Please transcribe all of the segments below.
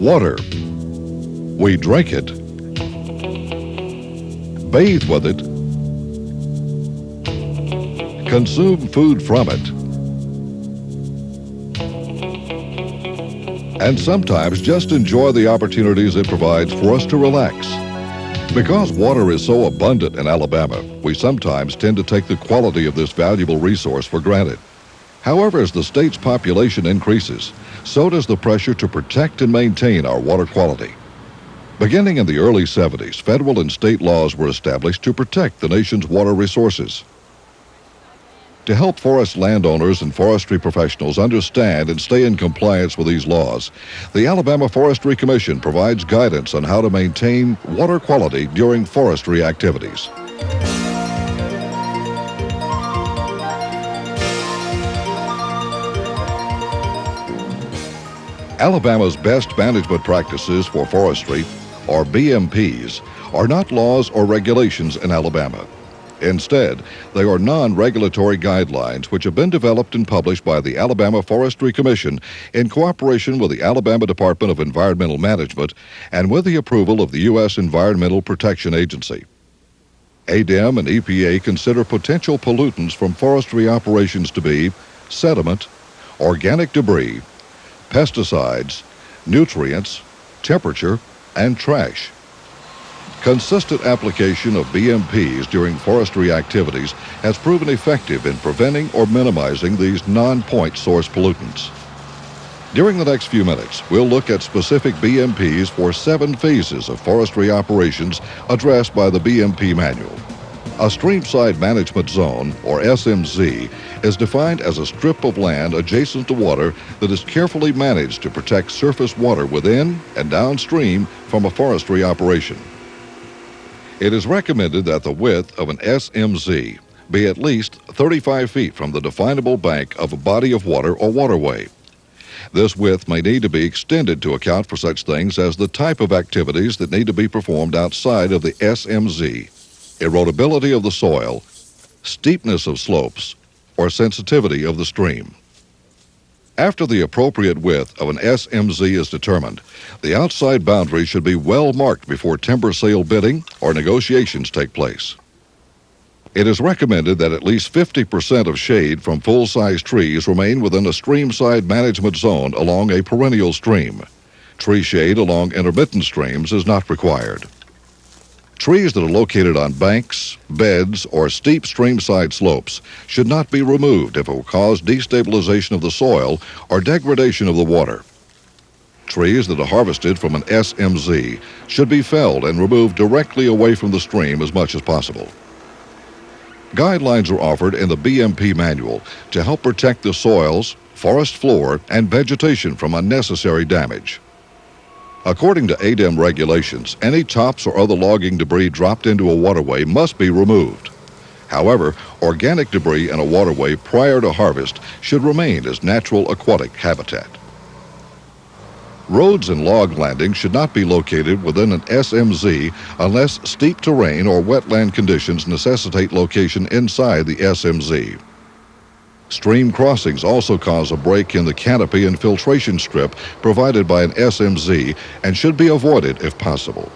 Water. We drink it, bathe with it, consume food from it, and sometimes just enjoy the opportunities it provides for us to relax. Because water is so abundant in Alabama, we sometimes tend to take the quality of this valuable resource for granted. However, as the state's population increases, so does the pressure to protect and maintain our water quality. Beginning in the early 70s, federal and state laws were established to protect the nation's water resources. To help forest landowners and forestry professionals understand and stay in compliance with these laws, the Alabama Forestry Commission provides guidance on how to maintain water quality during forestry activities. Alabama's best management practices for forestry, or BMPs, are not laws or regulations in Alabama. Instead, they are non-regulatory guidelines which have been developed and published by the Alabama Forestry Commission in cooperation with the Alabama Department of Environmental Management and with the approval of the U.S. Environmental Protection Agency. ADEM and EPA consider potential pollutants from forestry operations to be sediment, organic debris, pesticides, nutrients, temperature, and trash. Consistent application of BMPs during forestry activities has proven effective in preventing or minimizing these non-point source pollutants. During the next few minutes, we'll look at specific BMPs for 7 phases of forestry operations addressed by the BMP manual. A Streamside Management Zone, or SMZ, is defined as a strip of land adjacent to water that is carefully managed to protect surface water within and downstream from a forestry operation. It is recommended that the width of an SMZ be at least 35 feet from the definable bank of a body of water or waterway. This width may need to be extended to account for such things as the type of activities that need to be performed outside of the SMZ, erodibility of the soil, steepness of slopes, or sensitivity of the stream. After the appropriate width of an SMZ is determined, the outside boundary should be well marked before timber sale bidding or negotiations take place. It is recommended that at least 50% of shade from full-size trees remain within a streamside management zone along a perennial stream. Tree shade along intermittent streams is not required. Trees that are located on banks, beds, or steep streamside slopes should not be removed if it will cause destabilization of the soil or degradation of the water. Trees that are harvested from an SMZ should be felled and removed directly away from the stream as much as possible. Guidelines are offered in the BMP manual to help protect the soils, forest floor, and vegetation from unnecessary damage. According to ADEM regulations, any tops or other logging debris dropped into a waterway must be removed. However, organic debris in a waterway prior to harvest should remain as natural aquatic habitat. Roads and log landings should not be located within an SMZ unless steep terrain or wetland conditions necessitate location inside the SMZ. Stream crossings also cause a break in the canopy and filtration strip provided by an SMZ and should be avoided if possible.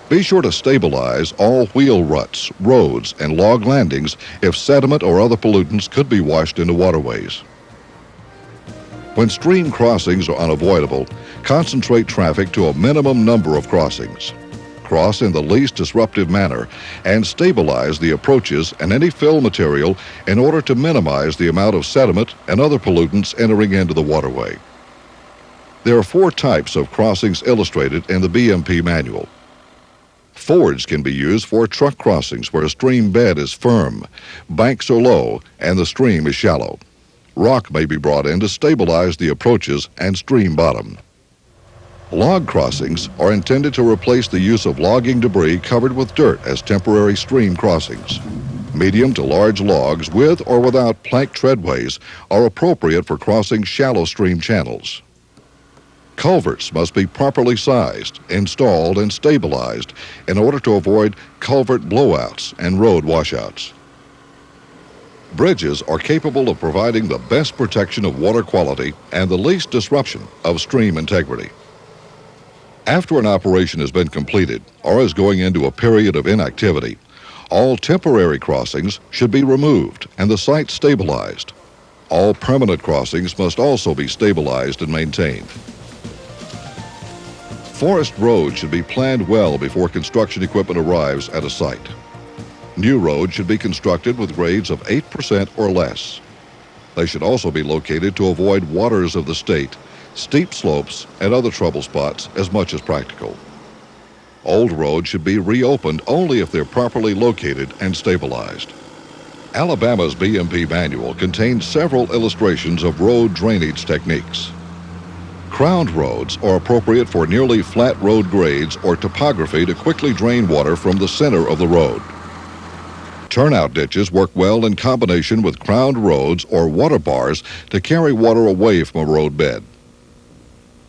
Be sure to stabilize all wheel ruts, roads, and log landings if sediment or other pollutants could be washed into waterways. When stream crossings are unavoidable, concentrate traffic to a minimum number of crossings. Cross in the least disruptive manner and stabilize the approaches and any fill material in order to minimize the amount of sediment and other pollutants entering into the waterway. There are 4 types of crossings illustrated in the BMP manual. Fords can be used for truck crossings where a stream bed is firm, banks are low, and the stream is shallow. Rock may be brought in to stabilize the approaches and stream bottom. Log crossings are intended to replace the use of logging debris covered with dirt as temporary stream crossings. Medium to large logs with or without plank treadways are appropriate for crossing shallow stream channels. Culverts must be properly sized, installed, and stabilized in order to avoid culvert blowouts and road washouts. Bridges are capable of providing the best protection of water quality and the least disruption of stream integrity. After an operation has been completed or is going into a period of inactivity, all temporary crossings should be removed and the site stabilized. All permanent crossings must also be stabilized and maintained. Forest roads should be planned well before construction equipment arrives at a site. New roads should be constructed with grades of 8% or less. They should also be located to avoid waters of the state, steep slopes, and other trouble spots as much as practical. Old roads should be reopened only if they're properly located and stabilized. Alabama's BMP manual contains several illustrations of road drainage techniques. Crowned roads are appropriate for nearly flat road grades or topography to quickly drain water from the center of the road. Turnout ditches work well in combination with crowned roads or water bars to carry water away from a road bed.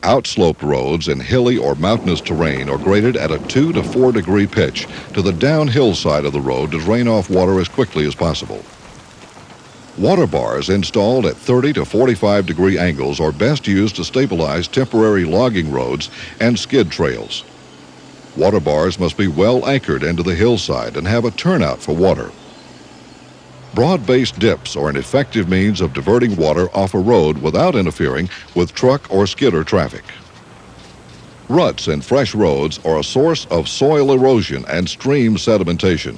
Outsloped roads in hilly or mountainous terrain are graded at a 2 to 4 degree pitch to the downhill side of the road to drain off water as quickly as possible. Water bars installed at 30 to 45 degree angles are best used to stabilize temporary logging roads and skid trails. Water bars must be well anchored into the hillside and have a turnout for water. Broad-based dips are an effective means of diverting water off a road without interfering with truck or skidder traffic. Ruts in fresh roads are a source of soil erosion and stream sedimentation.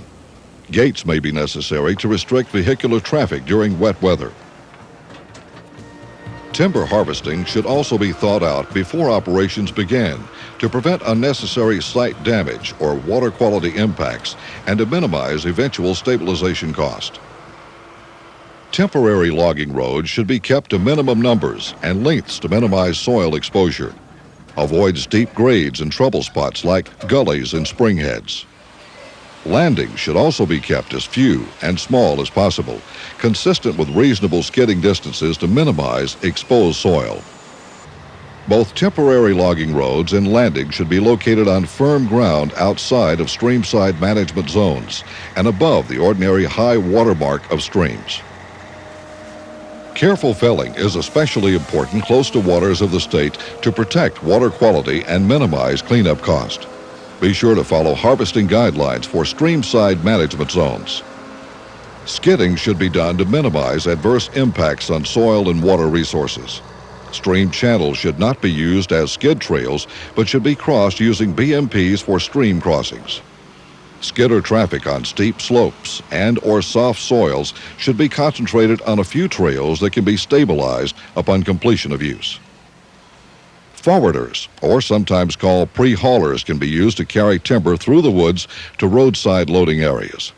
Gates may be necessary to restrict vehicular traffic during wet weather. Timber harvesting should also be thought out before operations begin to prevent unnecessary site damage or water quality impacts and to minimize eventual stabilization cost. Temporary logging roads should be kept to minimum numbers and lengths to minimize soil exposure. Avoid steep grades and trouble spots like gullies and springheads. Landings should also be kept as few and small as possible, consistent with reasonable skidding distances to minimize exposed soil. Both temporary logging roads and landings should be located on firm ground outside of streamside management zones and above the ordinary high water mark of streams. Careful felling is especially important close to waters of the state to protect water quality and minimize cleanup cost. Be sure to follow harvesting guidelines for streamside management zones. Skidding should be done to minimize adverse impacts on soil and water resources. Stream channels should not be used as skid trails, but should be crossed using BMPs for stream crossings. Skidder traffic on steep slopes and or soft soils should be concentrated on a few trails that can be stabilized upon completion of use. Forwarders, or sometimes called pre-haulers, can be used to carry timber through the woods to roadside loading areas.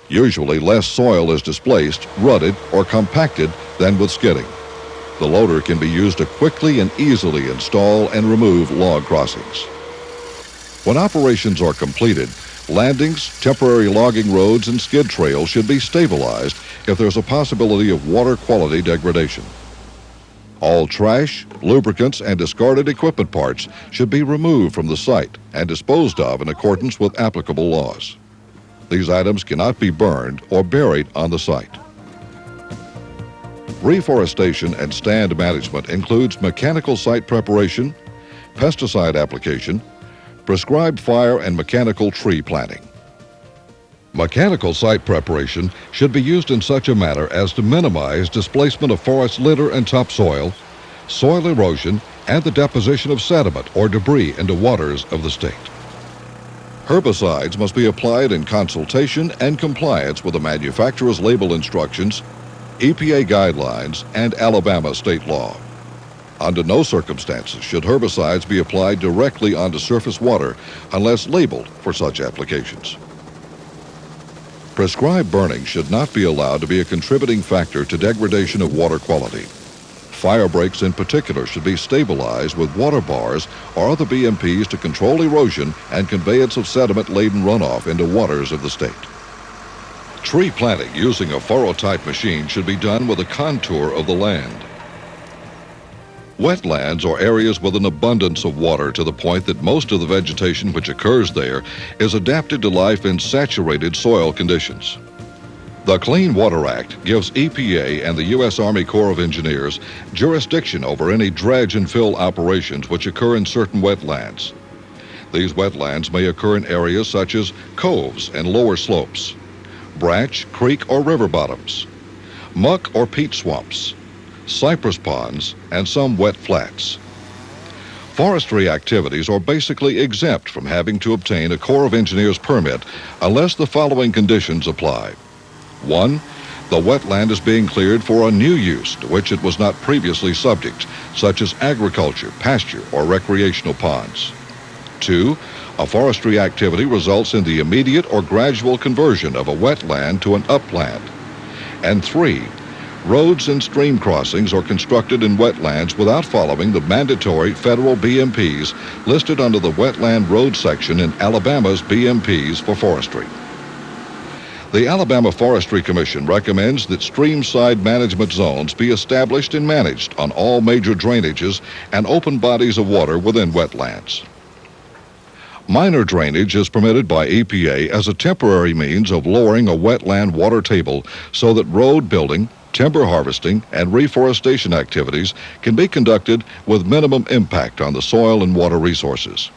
Usually less soil is displaced, rutted, or compacted than with skidding. The loader can be used to quickly and easily install and remove log crossings. When operations are completed, landings, temporary logging roads, and skid trails should be stabilized if there's a possibility of water quality degradation. All trash, lubricants, and discarded equipment parts should be removed from the site and disposed of in accordance with applicable laws. These items cannot be burned or buried on the site. Reforestation and stand management includes mechanical site preparation, pesticide application, prescribed fire and mechanical tree planting. Mechanical site preparation should be used in such a manner as to minimize displacement of forest litter and topsoil, soil erosion, and the deposition of sediment or debris into waters of the state. Herbicides must be applied in consultation and compliance with the manufacturer's label instructions, EPA guidelines, and Alabama state law. Under no circumstances should herbicides be applied directly onto surface water unless labeled for such applications. Prescribed burning should not be allowed to be a contributing factor to degradation of water quality. Fire breaks in particular should be stabilized with water bars or other BMPs to control erosion and conveyance of sediment-laden runoff into waters of the state. Tree planting using a furrow-type machine should be done with a contour of the land. Wetlands are areas with an abundance of water to the point that most of the vegetation which occurs there is adapted to life in saturated soil conditions. The Clean Water Act gives EPA and the U.S. Army Corps of Engineers jurisdiction over any dredge and fill operations which occur in certain wetlands. These wetlands may occur in areas such as coves and lower slopes, branch, creek, or river bottoms, muck or peat swamps, cypress ponds, and some wet flats. Forestry activities are basically exempt from having to obtain a Corps of Engineers permit unless the following conditions apply. 1. The wetland is being cleared for a new use to which it was not previously subject, such as agriculture, pasture, or recreational ponds. 2. A forestry activity results in the immediate or gradual conversion of a wetland to an upland. And 3. Roads and stream crossings are constructed in wetlands without following the mandatory federal BMPs listed under the Wetland Road section in Alabama's BMPs for forestry. The Alabama Forestry Commission recommends that streamside management zones be established and managed on all major drainages and open bodies of water within wetlands. Minor drainage is permitted by EPA as a temporary means of lowering a wetland water table so that road building, timber harvesting, and reforestation activities can be conducted with minimum impact on the soil and water resources.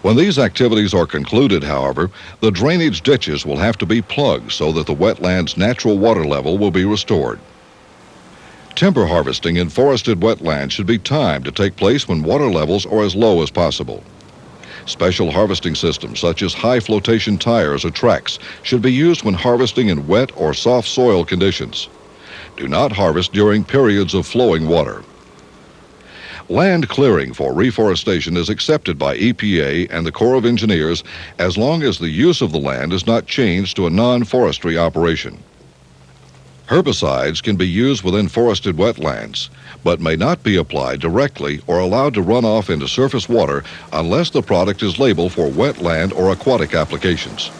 When these activities are concluded, however, the drainage ditches will have to be plugged so that the wetland's natural water level will be restored. Timber harvesting in forested wetlands should be timed to take place when water levels are as low as possible. Special harvesting systems such as high flotation tires or tracks should be used when harvesting in wet or soft soil conditions. Do not harvest during periods of flowing water. Land clearing for reforestation is accepted by EPA and the Corps of Engineers as long as the use of the land is not changed to a non-forestry operation. Herbicides can be used within forested wetlands, but may not be applied directly or allowed to run off into surface water unless the product is labeled for wetland or aquatic applications.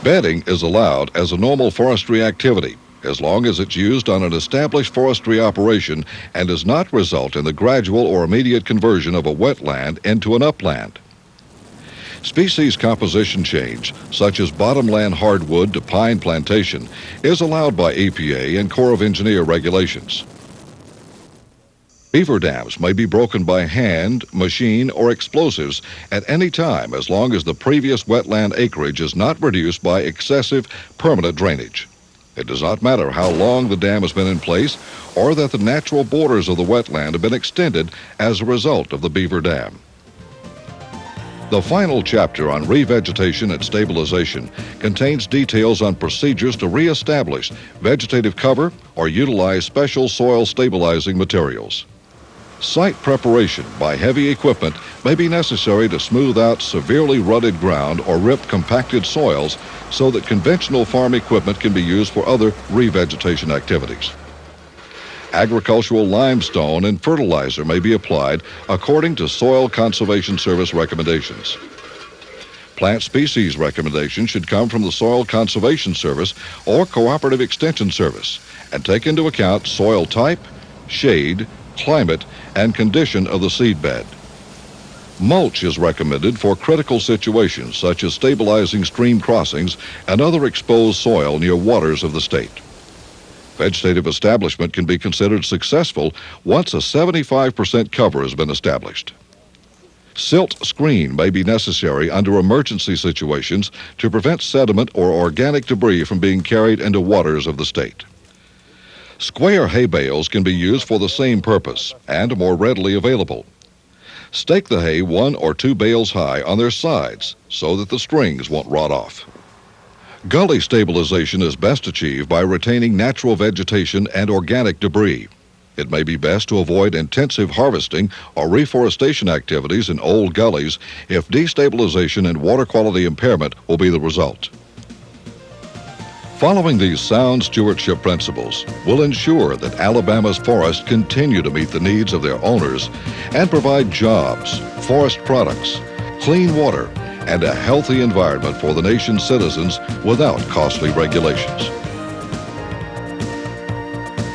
Bedding is allowed as a normal forestry activity, as long as it's used on an established forestry operation and does not result in the gradual or immediate conversion of a wetland into an upland. Species composition change, such as bottomland hardwood to pine plantation, is allowed by EPA and Corps of Engineer regulations. Beaver dams may be broken by hand, machine, or explosives at any time as long as the previous wetland acreage is not reduced by excessive permanent drainage. It does not matter how long the dam has been in place or that the natural borders of the wetland have been extended as a result of the beaver dam. The final chapter on revegetation and stabilization contains details on procedures to reestablish vegetative cover or utilize special soil stabilizing materials. Site preparation by heavy equipment may be necessary to smooth out severely rutted ground or rip compacted soils so that conventional farm equipment can be used for other revegetation activities. Agricultural limestone and fertilizer may be applied according to Soil Conservation Service recommendations. Plant species recommendations should come from the Soil Conservation Service or Cooperative Extension Service and take into account soil type, shade, climate, and condition of the seedbed. Mulch is recommended for critical situations such as stabilizing stream crossings and other exposed soil near waters of the state. Vegetative establishment can be considered successful once a 75% cover has been established. Silt screen may be necessary under emergency situations to prevent sediment or organic debris from being carried into waters of the state. Square hay bales can be used for the same purpose and are more readily available. Stake the hay 1 or 2 bales high on their sides so that the strings won't rot off. Gully stabilization is best achieved by retaining natural vegetation and organic debris. It may be best to avoid intensive harvesting or reforestation activities in old gullies if destabilization and water quality impairment will be the result. Following these sound stewardship principles will ensure that Alabama's forests continue to meet the needs of their owners and provide jobs, forest products, clean water, and a healthy environment for the nation's citizens without costly regulations.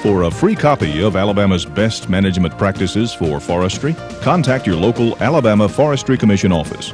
For a free copy of Alabama's best management practices for forestry, contact your local Alabama Forestry Commission office.